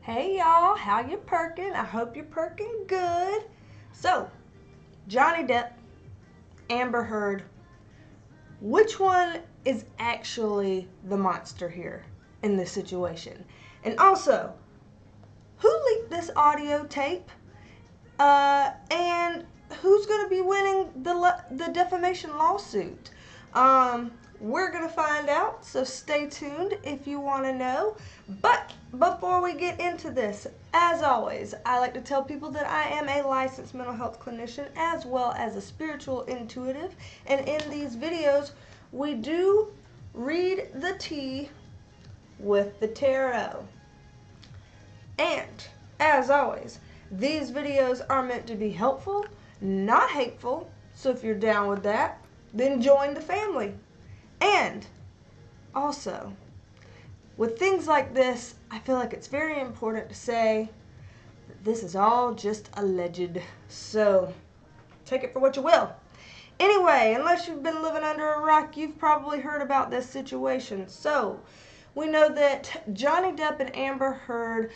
Hey y'all, how you perking? I hope you're perking good. So, Johnny Depp, Amber Heard, which one is actually the monster here in this situation? And also, who leaked this audio tape? And who's going to be winning the defamation lawsuit? We're going to find out, so stay tuned if you want to know. But before we get into this, as always, I like to tell people that I am a licensed mental health clinician as well as a spiritual intuitive. And in these videos, we do read the tea with the tarot. And, as always, these videos are meant to be helpful, not hateful. So if you're down with that, then join the family. And also, with things like this, I feel like it's very important to say that this is all just alleged. So take it for what you will. Anyway, unless you've been living under a rock, you've probably heard about this situation. So we know that Johnny Depp and Amber Heard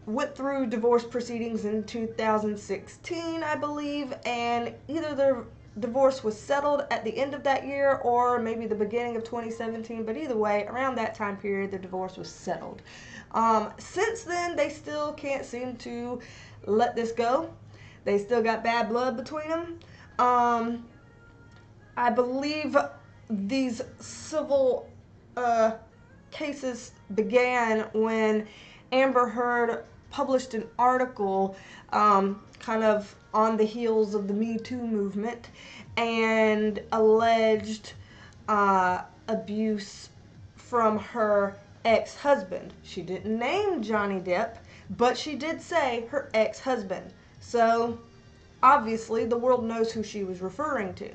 went through divorce proceedings in 2016, I believe, and either their divorce was settled at the end of that year or maybe the beginning of 2017, but either way, around that time period, the divorce was settled. Since then, they still can't seem to let this go. They still got bad blood between them. I believe these civil cases began when Amber Heard published an article kind of on the heels of the Me Too movement and alleged abuse from her ex-husband. She didn't name Johnny Depp, but she did say her ex-husband. So obviously the world knows who she was referring to.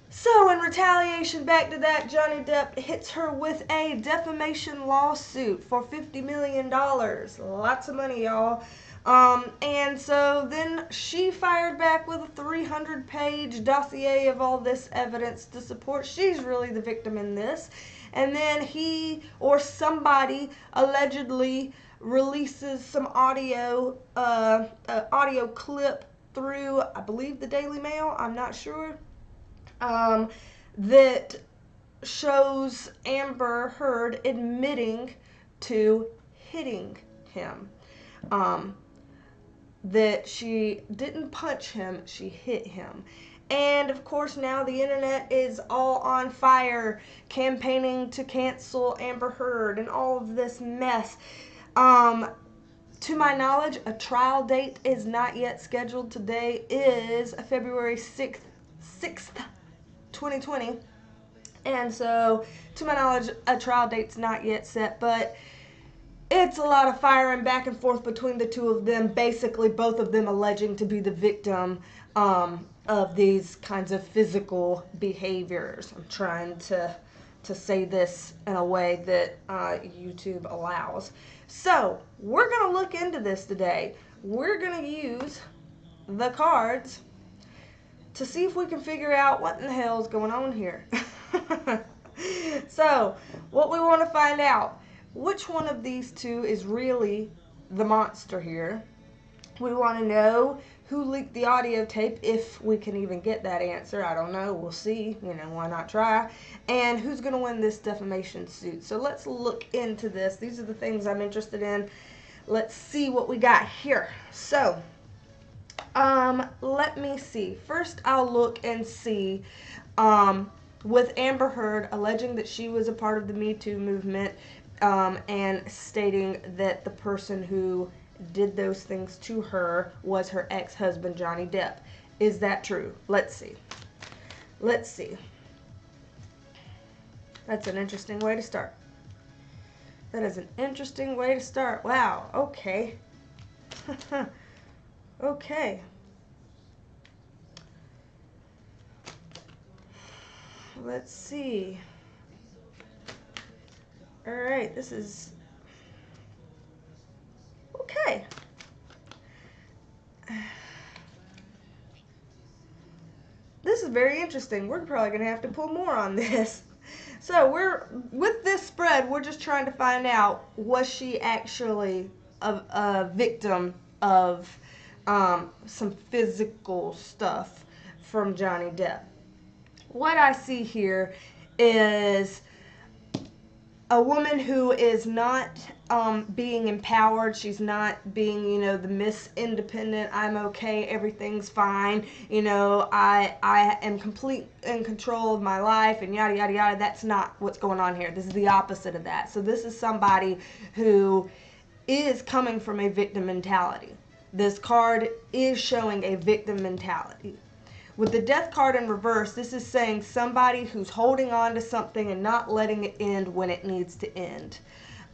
So, in retaliation back to that, Johnny Depp hits her with a defamation lawsuit for $50 million. Lots of money, y'all. And so then she fired back with a 300-page dossier of all this evidence to support she's really the victim in this. And then he or somebody allegedly releases some audio clip through, I believe, the Daily Mail. I'm not sure. That shows Amber Heard admitting to hitting him. That she didn't punch him, she hit him. And of course now the internet is all on fire, campaigning to cancel Amber Heard and all of this mess. To my knowledge, a trial date is not yet scheduled. Today is February 6th, 2020, and so to my knowledge a trial date's not yet set, but it's a lot of firing back and forth between the two of them, basically both of them alleging to be the victim of these kinds of physical behaviors. I'm trying to say this in a way that YouTube allows. So we're going to look into this today. We're going to use the cards to see if we can figure out what in the hell is going on here. So, what we want to find out, which one of these two is really the monster here. We want to know who leaked the audio tape, if we can even get that answer. I don't know. We'll see. Why not try? And who's going to win this defamation suit. So, let's look into this. These are the things I'm interested in. Let's see what we got here. So, let me see. First, I'll look and see, with Amber Heard alleging that she was a part of the Me Too movement, and stating that the person who did those things to her was her ex-husband, Johnny Depp. Is that true? Let's see. Let's see. That's an interesting way to start. That is an interesting way to start. Wow. Okay. Okay. Let's see. Alright, this is... Okay. This is very interesting. We're probably going to have to pull more on this. So with this spread, we're just trying to find out, was she actually a victim of some physical stuff from Johnny Depp. What I see here is a woman who is not being empowered. She's not being, the Miss Independent. I'm okay. Everything's fine. I am complete in control of my life and yada, yada, yada. That's not what's going on here. This is the opposite of that. So this is somebody who is coming from a victim mentality. This card is showing a victim mentality. With the death card in reverse, this is saying somebody who's holding on to something and not letting it end when it needs to end.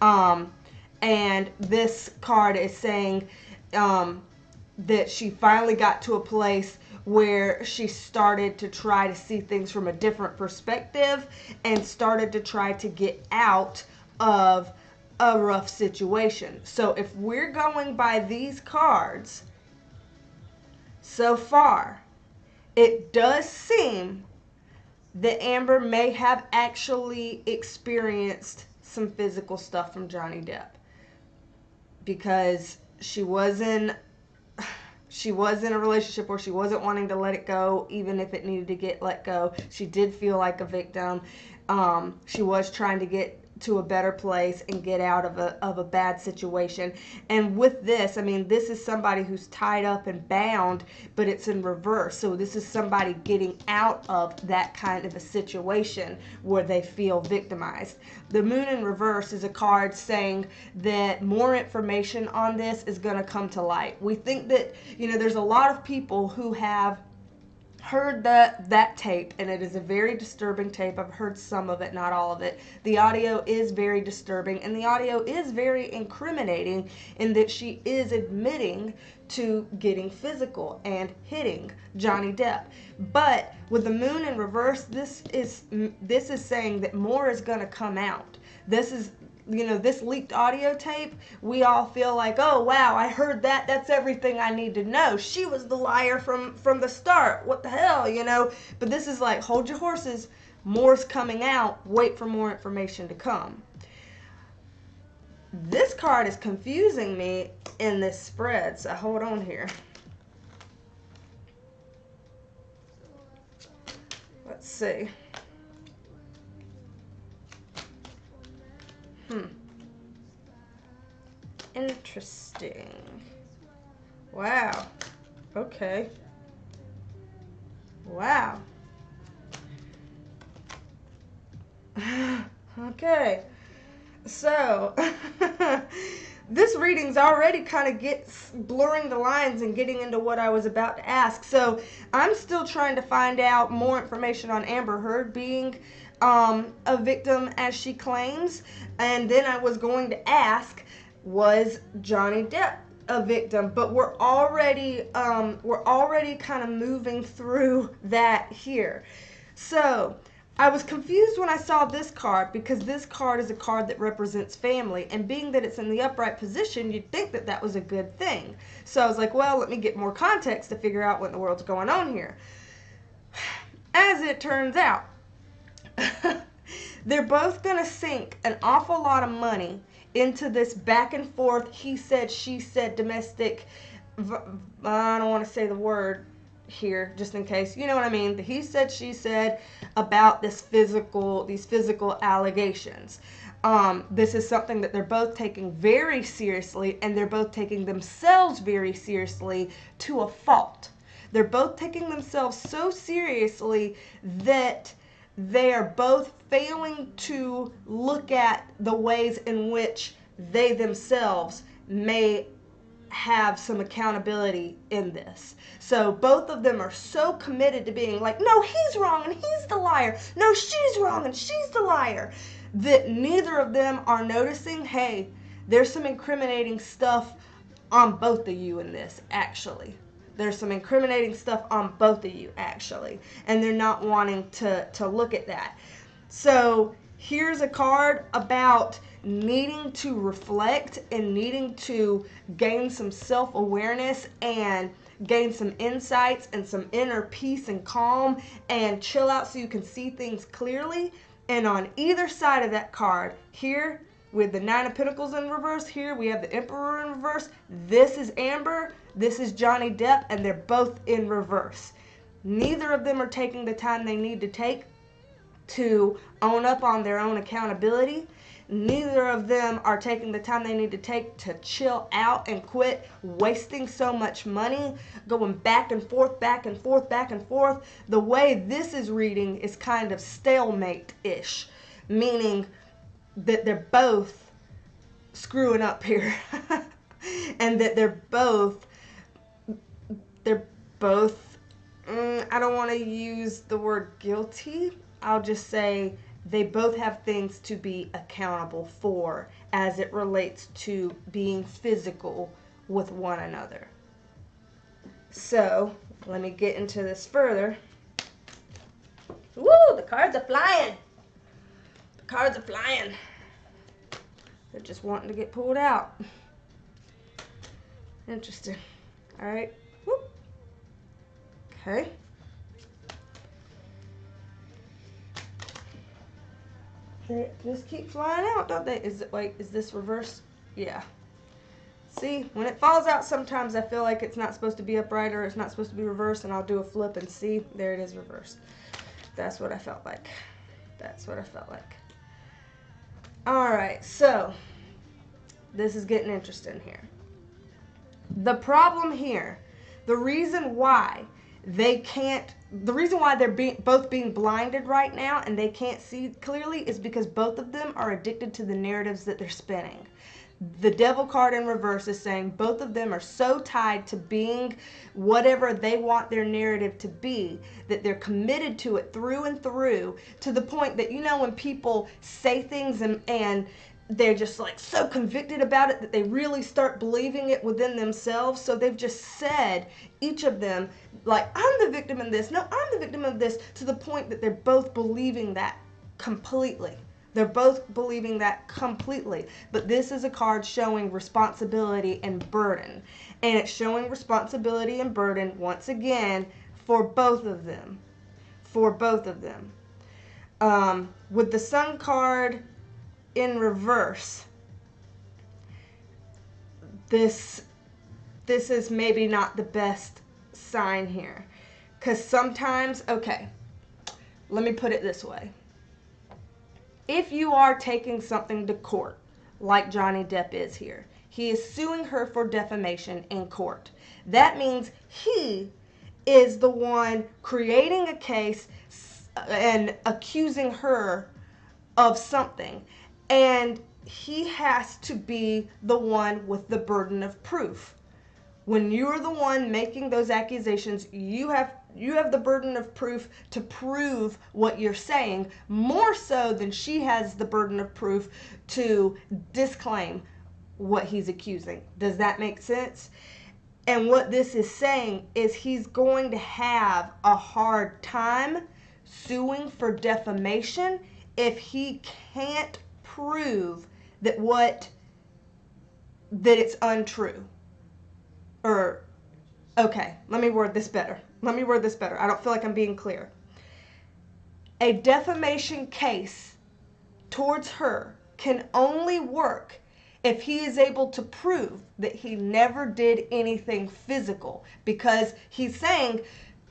And this card is saying that she finally got to a place where she started to try to see things from a different perspective and started to try to get out of a rough situation. So if we're going by these cards so far, it does seem that Amber may have actually experienced some physical stuff from Johnny Depp, because she was in a relationship where she wasn't wanting to let it go, even if it needed to get let go. She did feel like a victim. She was trying to get to a better place and get out of a bad situation. And with this, this is somebody who's tied up and bound, but it's in reverse. So this is somebody getting out of that kind of a situation where they feel victimized. The moon in reverse is a card saying that more information on this is going to come to light. We think that, there's a lot of people who have heard that tape, and it is a very disturbing tape. I've heard some of it, not all of it. The audio is very disturbing, and the audio is very incriminating in that she is admitting to getting physical and hitting Johnny Depp. But with the moon in reverse, this is saying that more is going to come out. This is, this leaked audio tape, we all feel like, oh wow, I heard that, that's everything I need to know. She was the liar from the start. What the hell, But this is like, hold your horses, more's coming out, wait for more information to come. This card is confusing me in this spread, so hold on here. Let's see. Interesting. Wow. Okay. Wow. Okay. So, this reading's already kind of gets blurring the lines and getting into what I was about to ask. So, I'm still trying to find out more information on Amber Heard being a victim as she claims. And then I was going to ask, was Johnny Depp a victim? But we're already kind of moving through that here. So I was confused when I saw this card, because this card is a card that represents family, and being that it's in the upright position, you'd think that that was a good thing. So I was like, well, let me get more context to figure out what in the world's going on here. As it turns out, they're both going to sink an awful lot of money into this back and forth, he said, she said, domestic, I don't want to say the word here, just in case, you know what I mean, the he said, she said about these physical allegations. This is something that they're both taking very seriously, and they're both taking themselves very seriously to a fault. They're both taking themselves so seriously that they are both failing to look at the ways in which they themselves may have some accountability in this. So both of them are so committed to being like, no, he's wrong and he's the liar. No, she's wrong and she's the liar. That neither of them are noticing, hey, there's some incriminating stuff on both of you in this, actually. There's some incriminating stuff on both of you, actually. And they're not wanting to look at that. So here's a card about needing to reflect and needing to gain some self-awareness and gain some insights and some inner peace and calm and chill out so you can see things clearly. And on either side of that card, here with the Nine of Pentacles in reverse, here we have the Emperor in reverse. This is Amber, this is Johnny Depp, and they're both in reverse. Neither of them are taking the time they need to take to own up on their own accountability. Neither of them are taking the time they need to take to chill out and quit wasting so much money, going back and forth, back and forth, back and forth. The way this is reading is kind of stalemate-ish, meaning that they're both screwing up here. And that they're both, I don't want to use the word guilty. I'll just say they both have things to be accountable for as it relates to being physical with one another. So, let me get into this further. Woo, the cards are flying. The cards are flying. They're just wanting to get pulled out. Interesting. All right. Whoop. Okay. They just keep flying out, don't they? Is it like, is this reverse? Yeah. See, when it falls out, sometimes I feel like it's not supposed to be upright or it's not supposed to be reversed, and I'll do a flip and see, there it is reversed. That's what I felt like. That's what I felt like. All right, so this is getting interesting here. The problem here, the reason why they're both being blinded right now and they can't see clearly is because both of them are addicted to the narratives that they're spinning. The Devil card in reverse is saying both of them are so tied to being whatever they want their narrative to be that they're committed to it through and through, to the point that, you know, when people say things and they're just like so convicted about it that they really start believing it within themselves. So they've just said, each of them, like, I'm the victim in this, no, I'm the victim of this, to the point that they're both believing that completely. They're both believing that completely. But this is a card showing responsibility and burden. And it's showing responsibility and burden, once again, for both of them. For both of them. With the Sun card in reverse, this is maybe not the best sign here. Because sometimes, okay, let me put it this way. If you are taking something to court, like Johnny Depp is here, he is suing her for defamation in court. That means he is the one creating a case and accusing her of something. And he has to be the one with the burden of proof. When you're the one making those accusations, you have the burden of proof to prove what you're saying, more so than she has the burden of proof to disclaim what he's accusing. Does that make sense? And what this is saying is he's going to have a hard time suing for defamation if he can't prove that it's untrue. Or, okay, let me word this better. I don't feel like I'm being clear. A defamation case towards her can only work if he is able to prove that he never did anything physical. Because he's saying,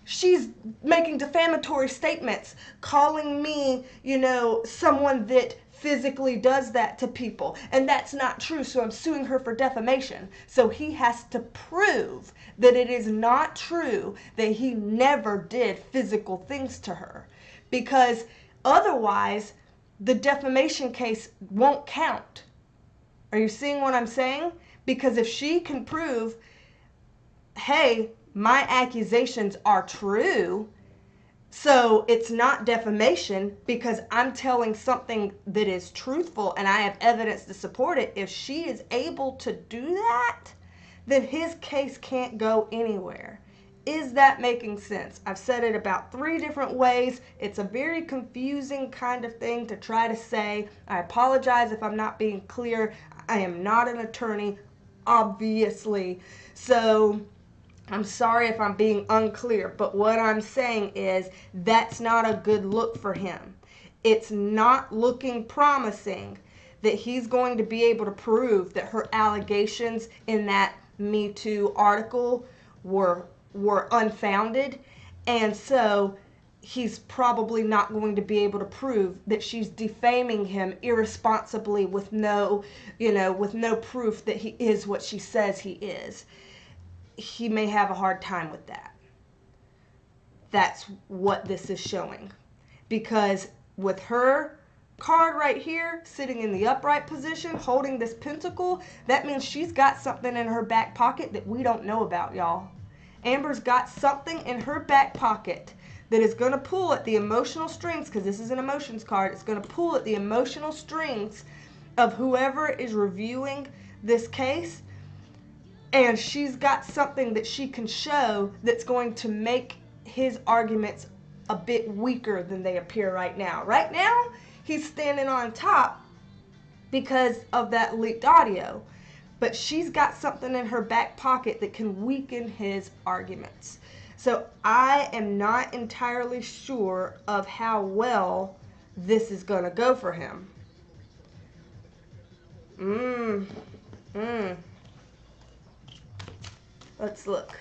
she's making defamatory statements, calling me, you know, someone that physically does that to people, and that's not true, so I'm suing her for defamation. So he has to prove that it is not true, that he never did physical things to her, because otherwise the defamation case won't count. Are you seeing what I'm saying? Because if she can prove, hey, my accusations are true, so it's not defamation because I'm telling something that is truthful and I have evidence to support it. If she is able to do that, then his case can't go anywhere. Is that making sense? I've said it about 3 different ways. It's a very confusing kind of thing to try to say. I apologize if I'm not being clear. I am not an attorney, obviously. So I'm sorry if I'm being unclear, but what I'm saying is that's not a good look for him. it's not looking promising that he's going to be able to prove that her allegations in that Me Too article were unfounded. And so he's probably not going to be able to prove that she's defaming him irresponsibly with no proof that he is what she says he is. He may have a hard time with that. That's what this is showing. Because with her card right here sitting in the upright position holding this pentacle, that means she's got something in her back pocket that we don't know about, y'all. Amber's got something in her back pocket that is going to pull at the emotional strings, because this is an emotions card. It's going to pull at the emotional strings of whoever is reviewing this case, and she's got something that she can show that's going to make his arguments a bit weaker than they appear right now. Right now, he's standing on top because of that leaked audio. But she's got something in her back pocket that can weaken his arguments. So I am not entirely sure of how well this is going to go for him. Let's look.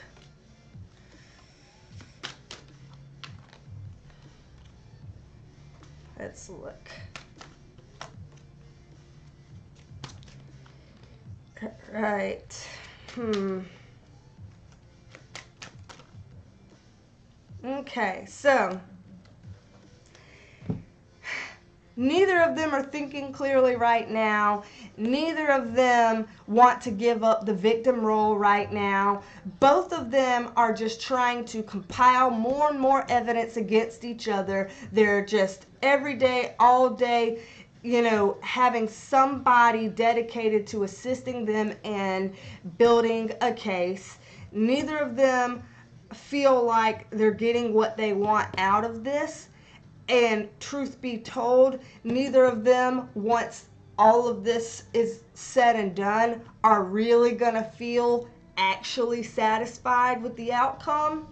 Let's look. Right. Okay, so neither of them are thinking clearly right now. Neither of them want to give up the victim role right now. Both of them are just trying to compile more and more evidence against each other. They're just every day, all day, having somebody dedicated to assisting them in building a case. Neither of them feel like they're getting what they want out of this. And truth be told, neither of them, once all of this is said and done, are really going to feel actually satisfied with the outcome.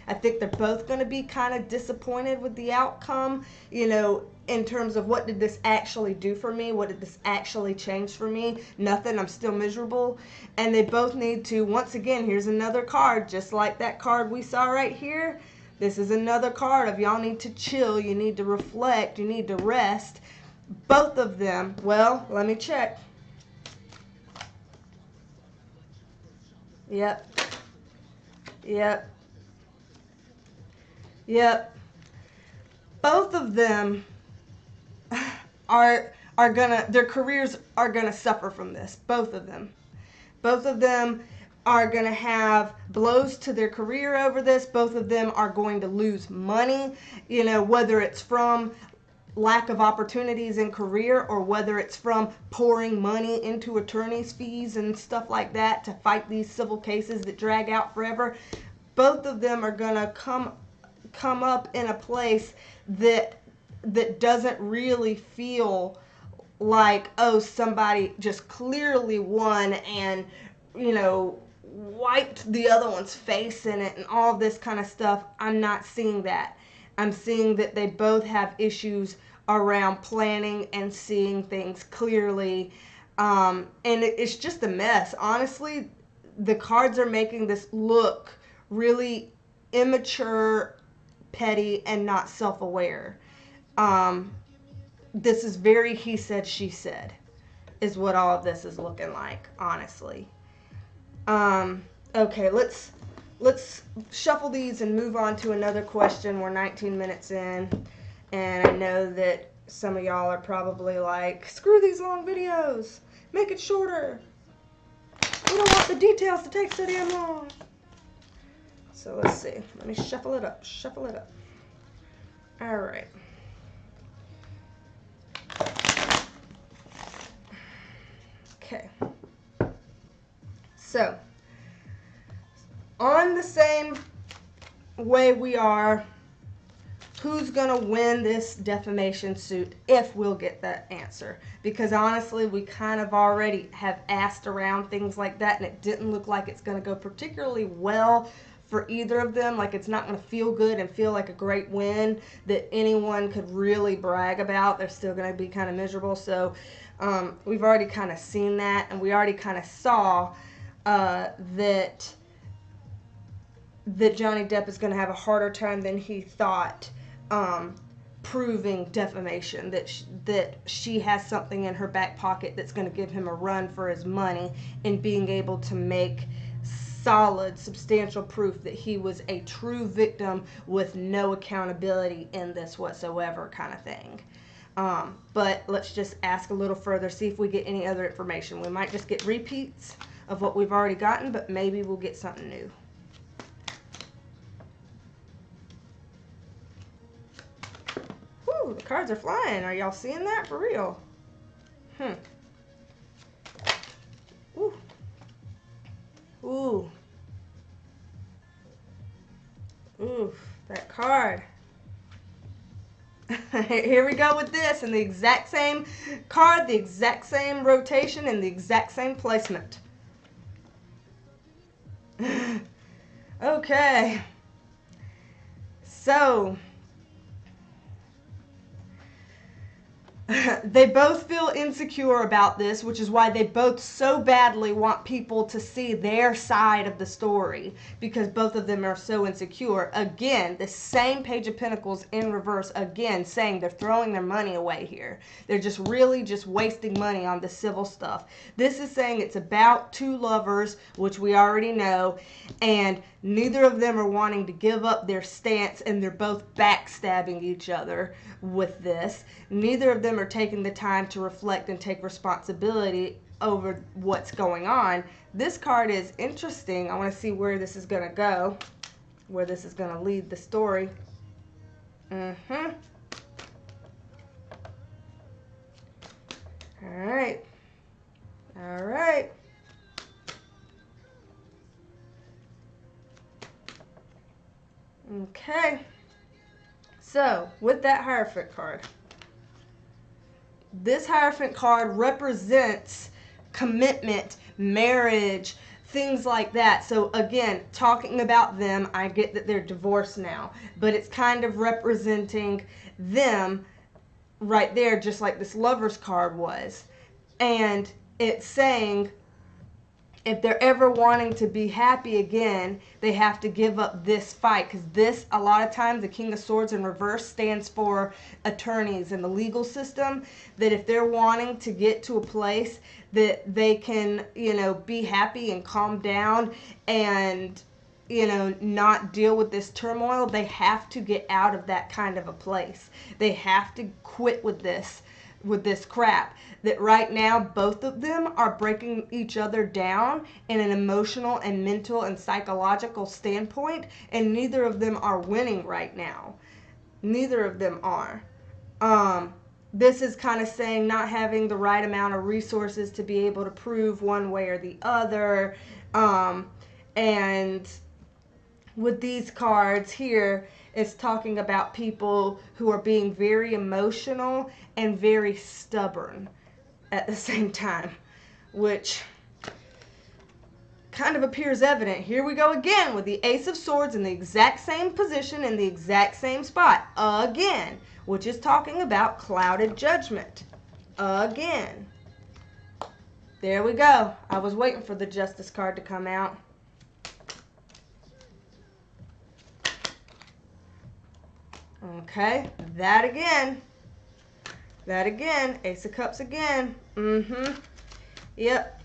I think they're both going to be kind of disappointed with the outcome, in terms of what did this actually do for me? What did this actually change for me? Nothing. I'm still miserable. And they both need to, once again, here's another card, just like that card we saw right here. This is another card of y'all need to chill, you need to reflect, you need to rest. Both of them, well, let me check. Yep. Both of them are gonna, their careers are gonna suffer from this. Both of them are gonna have blows to their career over this. Both of them are going to lose money, whether it's from lack of opportunities in career or whether it's from pouring money into attorney's fees and stuff like that to fight these civil cases that drag out forever. Both of them are gonna come up in a place that doesn't really feel like, oh, somebody just clearly won and wiped the other one's face in it and all this kind of stuff. I'm not seeing that. I'm seeing that they both have issues around planning and seeing things clearly, and it's just a mess. Honestly, the cards are making this look really immature, petty, and not self-aware. This is very he said, she said, is what all of this is looking like, honestly. Okay, let's shuffle these and move on to another question. We're 19 minutes in, and I know that some of y'all are probably like, screw these long videos, make it shorter. We don't want the details to take so damn long. So let's see. Let me shuffle it up. All right. Okay. So, on the same way we are, who's going to win this defamation suit, if we'll get that answer? Because honestly, we kind of already have asked around things like that, and it didn't look like it's going to go particularly well for either of them. Like, it's not going to feel good and feel like a great win that anyone could really brag about. They're still going to be kind of miserable. So we've already kind of seen that, and we already kind of saw that Johnny Depp is going to have a harder time than he thought proving defamation, that she has something in her back pocket that's going to give him a run for his money, and being able to make solid, substantial proof that he was a true victim with no accountability in this whatsoever, kind of thing. But let's just ask a little further, see if we get any other information. We might just get repeats of what we've already gotten, but maybe we'll get something new. Whew, the cards are flying. Are y'all seeing that for real? Ooh. Ooh. Ooh, that card. Here we go with this, and the exact same card, the exact same rotation, and the exact same placement. Okay. So they both feel insecure about this, which is why they both so badly want people to see their side of the story, because both of them are so insecure. Again, the same Page of Pentacles in reverse, again, saying they're throwing their money away here. They're just really just wasting money on the civil stuff. This is saying it's about two lovers, which we already know, and neither of them are wanting to give up their stance, and they're both backstabbing each other with this. Neither of them are taking the time to reflect and take responsibility over what's going on. This card is interesting. I want to see where this is going to go, where this is going to lead the story. All right. All right. Okay. So, with that Hierophant card, this Hierophant card represents commitment, marriage, things like that. So again, talking about them, I get that they're divorced now, but it's kind of representing them right there, just like this Lover's card was. And it's saying if they're ever wanting to be happy again, they have to give up this fight. Because this, a lot of times, the King of Swords in reverse stands for attorneys in the legal system. That if they're wanting to get to a place that they can, be happy and calm down and, not deal with this turmoil, they have to get out of that kind of a place. They have to quit with this crap. That right now both of them are breaking each other down in an emotional and mental and psychological standpoint, and neither of them are winning right now. Neither of them are. This is kind of saying not having the right amount of resources to be able to prove one way or the other. And with these cards here, it's talking about people who are being very emotional and very stubborn at the same time, which kind of appears evident. Here we go again with the Ace of Swords in the exact same position in the exact same spot again, which is talking about clouded judgment again. There we go. I was waiting for the Justice card to come out. Okay, that again. That again. Ace of Cups again. Yep.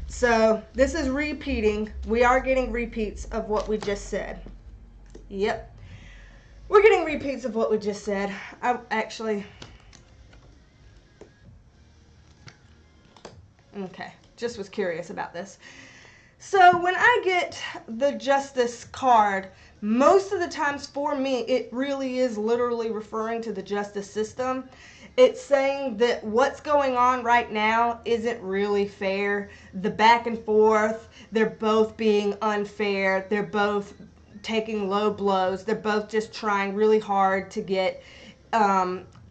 So, this is repeating. We are getting repeats of what we just said. Yep. We're getting repeats of what we just said. Okay, just was curious about this. So, when I get the Justice card, most of the times for me, it really is literally referring to the justice system. It's saying that what's going on right now isn't really fair. The back and forth, they're both being unfair. They're both taking low blows. They're both just trying really hard to get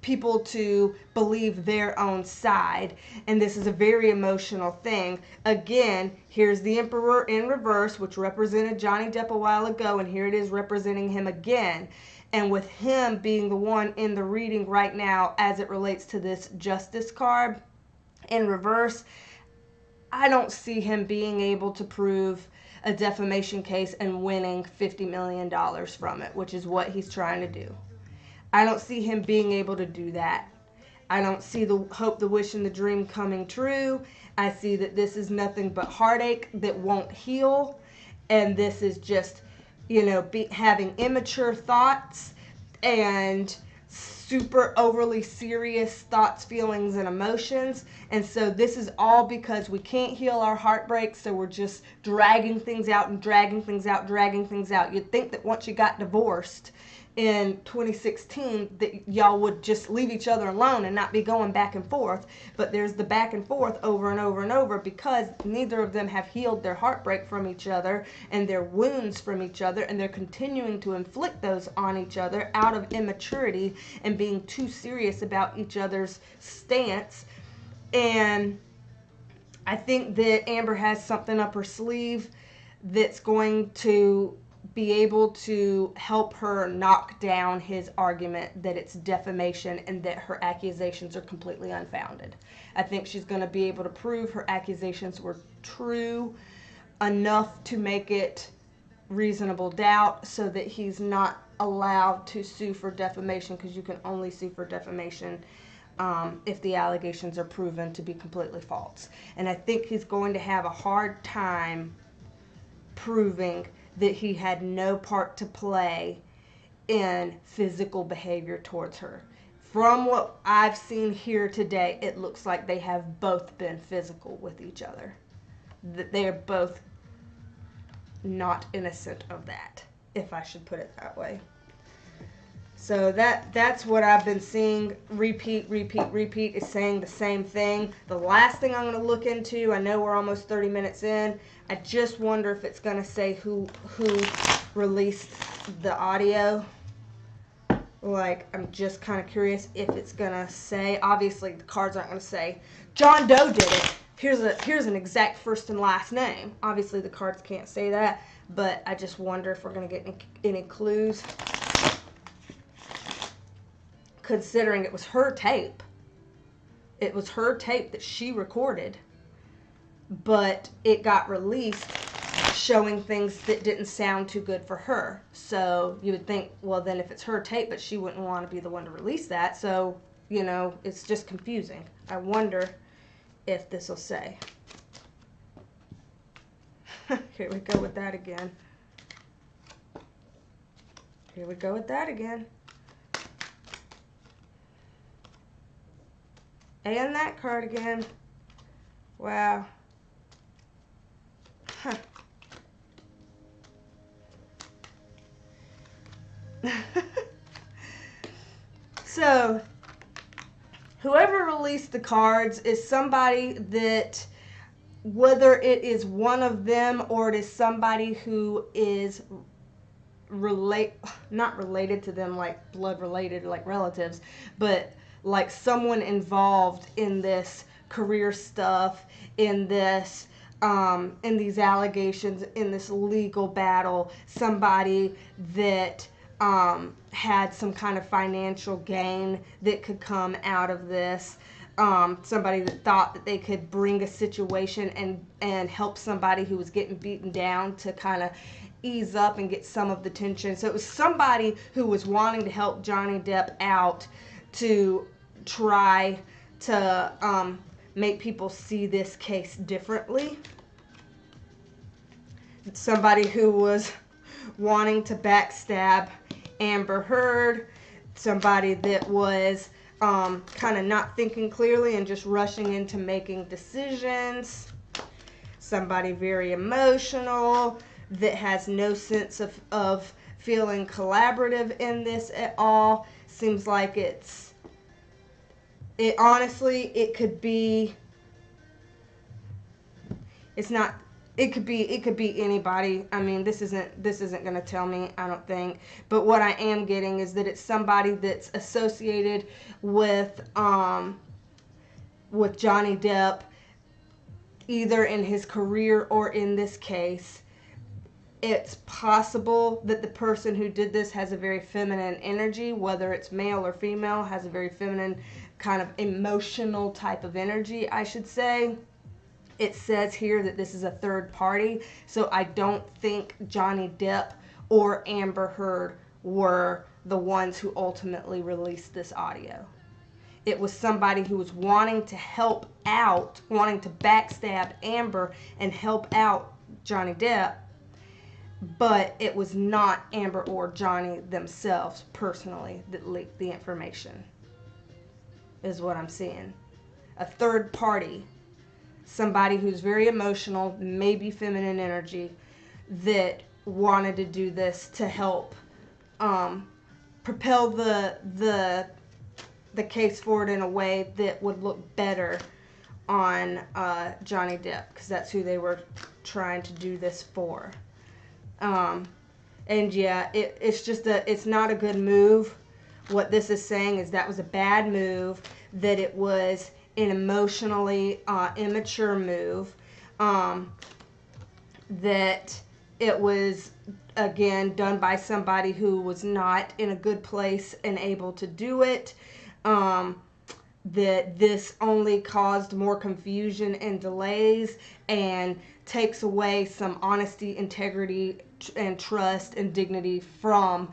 people to believe their own side, and this is a very emotional thing. Again, here's the Emperor in reverse, which represented Johnny Depp a while ago, and here it is representing him again. And with him being the one in the reading right now as it relates to this Justice card in reverse, I don't see him being able to prove a defamation case and winning $50 million from it, which is what he's trying to do. I don't see him being able to do that. I don't see the hope, the wish, and the dream coming true. I see that this is nothing but heartache that won't heal. And this is just, having immature thoughts and super overly serious thoughts, feelings, and emotions. And so this is all because we can't heal our heartbreak, so we're just dragging things out and dragging things out, dragging things out. You'd think that once you got divorced in 2016 that y'all would just leave each other alone and not be going back and forth, but there's the back and forth over and over and over because neither of them have healed their heartbreak from each other and their wounds from each other, and they're continuing to inflict those on each other out of immaturity and being too serious about each other's stance. And I think that Amber has something up her sleeve that's going to be able to help her knock down his argument that it's defamation and that her accusations are completely unfounded. I think she's going to be able to prove her accusations were true enough to make it reasonable doubt so that he's not allowed to sue for defamation, because you can only sue for defamation if the allegations are proven to be completely false. And I think he's going to have a hard time proving that he had no part to play in physical behavior towards her. From what I've seen here today, it looks like they have both been physical with each other. That they are both not innocent of that, if I should put it that way. So that's what I've been seeing. Repeat is saying the same thing. The last thing I'm going to look into, I know we're almost 30 minutes in, I just wonder if it's going to say who released the audio. Like, I'm just kind of curious if it's going to say. Obviously, the cards aren't going to say, John Doe did it. Here's an exact first and last name. Obviously, the cards can't say that, but I just wonder if we're going to get any clues. Considering it was her tape. It was her tape that she recorded, but it got released showing things that didn't sound too good for her. So you would think, well, then if it's her tape, but she wouldn't want to be the one to release that. So, it's just confusing. I wonder if this will say. Here we go with that again. Here we go with that again. And that card again. Wow. Huh. So, whoever released the cards is somebody that, whether it is one of them or it is somebody who is not related to them, like blood related, like relatives, but like someone involved in this career stuff, in this, in these allegations, in this legal battle, somebody that had some kind of financial gain that could come out of this, somebody that thought that they could bring a situation and help somebody who was getting beaten down to kind of ease up and get some of the tension. So it was somebody who was wanting to help Johnny Depp out to try to make people see this case differently. Somebody who was wanting to backstab Amber Heard. Somebody that was kind of not thinking clearly and just rushing into making decisions. Somebody very emotional that has no sense of feeling collaborative in this at all. Seems like honestly, it could be, it's not it could be anybody. I mean, this isn't going to tell me, I don't think. But what I am getting is that it's somebody that's associated with Johnny Depp, either in his career or in this case. It's possible that the person who did this has a very feminine energy, whether it's male or female, has a very feminine kind of emotional type of energy, I should say. It says here that this is a third party, so I don't think Johnny Depp or Amber Heard were the ones who ultimately released this audio. It was somebody who was wanting to help out, wanting to backstab Amber and help out Johnny Depp, but it was not Amber or Johnny themselves personally that leaked the information, is what I'm seeing. A third party, somebody who's very emotional, maybe feminine energy, that wanted to do this to help propel the case forward in a way that would look better on Johnny Depp, because that's who they were trying to do this for. And yeah, it's not a good move. What this is saying is that was a bad move, that it was an emotionally immature move, that it was, again, done by somebody who was not in a good place and able to do it, that this only caused more confusion and delays and takes away some honesty, integrity, and trust and dignity from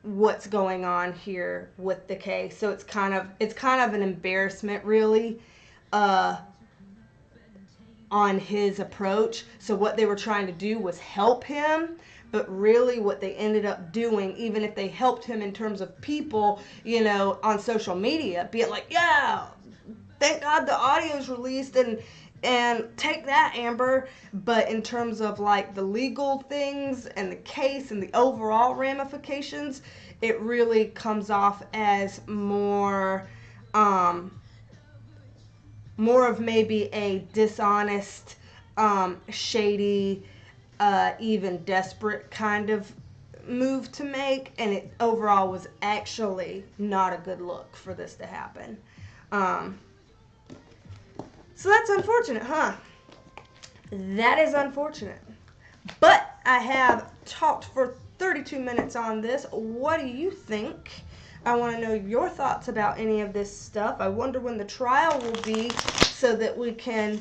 what's going on here with the case. So it's kind of an embarrassment, really, on his approach. So what they were trying to do was help him, but really what they ended up doing, even if they helped him in terms of people, on social media, be it like, yeah, thank God the audio's released, and take that, Amber. But in terms of like the legal things and the case and the overall ramifications, it really comes off as more of maybe a dishonest, shady, even desperate kind of move to make, and it overall was actually not a good look for this to happen. So that's unfortunate, huh? That is unfortunate. But I have talked for 32 minutes on this. What do you think? I want to know your thoughts about any of this stuff. I wonder when the trial will be, so that we can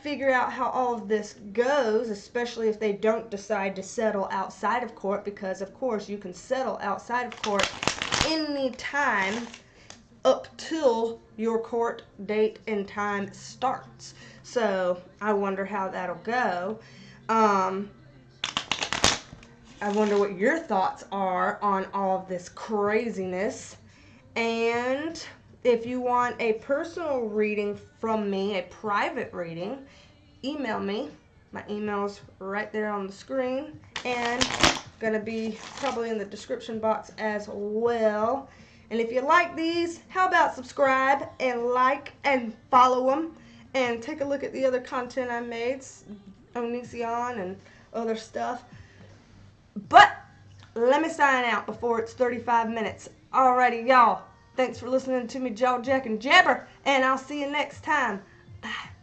figure out how all of this goes, especially if they don't decide to settle outside of court, because, of course, you can settle outside of court any time up till your court date and time starts. So I wonder how that'll go. I wonder what your thoughts are on all of this craziness. And if you want a personal reading from me, a private reading, email me. My email's right there on the screen, and gonna be probably in the description box as well. And if you like these, how about subscribe and like and follow them, and take a look at the other content I made, Onision and other stuff. But let me sign out before it's 35 minutes. Alrighty, y'all. Thanks for listening to me jaw, jack, and jabber, and I'll see you next time. Bye.